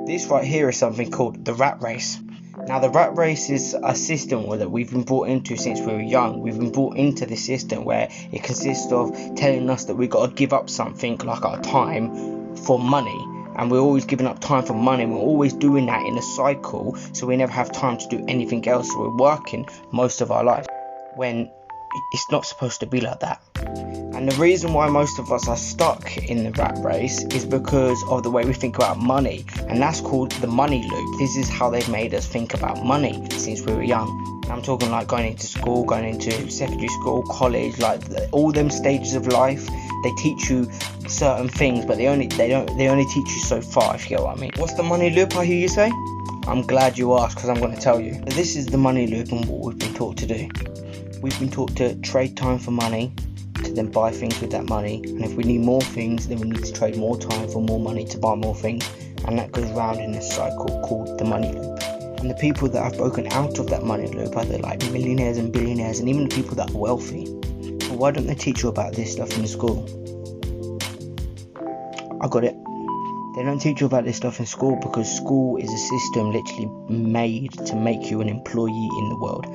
This right here is something called the rat race. Now, the rat race is a system that we've been brought into since we were young. We've been brought into this system where it consists of telling us that we've got to give up something like our time for money. And we're always giving up time for money. We're always doing that in a cycle, so we never have time to do anything else. So we're working most of our life when it's not supposed to be like that. And the reason why most of us are stuck in the rat race is because of the way we think about money, and that's called the money loop. This is how they've made us think about money since we were young. And I'm talking like going into school, going into secondary school, college, like all them stages of life. They teach you certain things, but they only teach you so far, if you get what I mean. What's the money loop, I hear you say? I'm glad you asked, because I'm going to tell you. This is the money loop and what we've been taught to do. We've been taught to trade time for money, to then buy things with that money, and if we need more things, then we need to trade more time for more money to buy more things, and that goes round in this cycle called the money loop. And the people that have broken out of that money loop are the like millionaires and billionaires, and even the people that are wealthy. But why don't they teach you about this stuff in school? I got it. They don't teach you about this stuff in school because school is a system literally made to make you an employee in the world.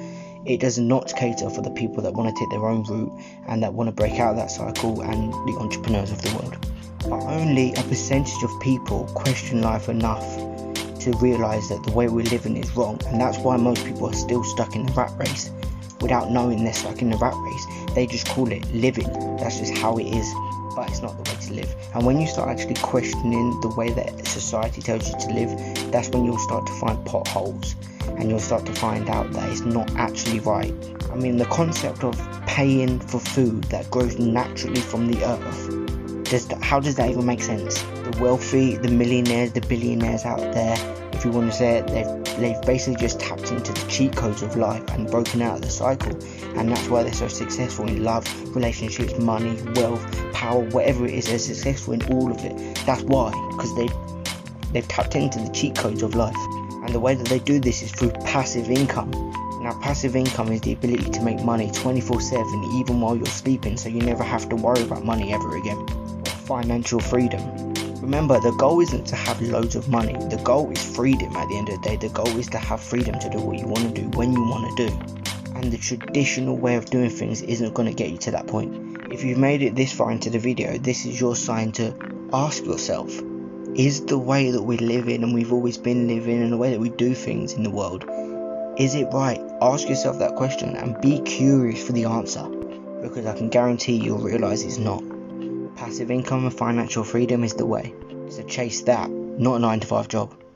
It does not cater for the people that want to take their own route and that want to break out of that cycle and the entrepreneurs of the world. But only a percentage of people question life enough to realise that the way we're living is wrong, and that's why most people are still stuck in the rat race without knowing they're stuck in the rat race. They just call it living. That's just how it is, but it's not the way to live. And when you start actually questioning the way that society tells you to live, that's when you'll start to find potholes, and you'll start to find out that it's not actually right. I mean, the concept of paying for food that grows naturally from the earth, how does that even make sense? The wealthy, the millionaires, the billionaires out there, if you want to say it, they've basically just tapped into the cheat codes of life and broken out of the cycle, and that's why they're so successful in love, relationships, money, wealth, power, whatever it is. They're successful in all of it. That's why, because they've tapped into the cheat codes of life. And the way that they do this is through passive income. Now, passive income is the ability to make money 24/7 even while you're sleeping, so you never have to worry about money ever again. Financial freedom. Remember, the goal isn't to have loads of money. The goal is freedom at the end of the day. The goal is to have freedom to do what you want to do when you want to do. And the traditional way of doing things isn't going to get you to that point. If you've made it this far into the video, this is your sign to ask yourself, is the way that we live in and we've always been living and the way that we do things in the world, is it right? Ask yourself that question and be curious for the answer, because I can guarantee you'll realise it's not. Passive income and financial freedom is the way. So chase that, not a 9-to-5 job.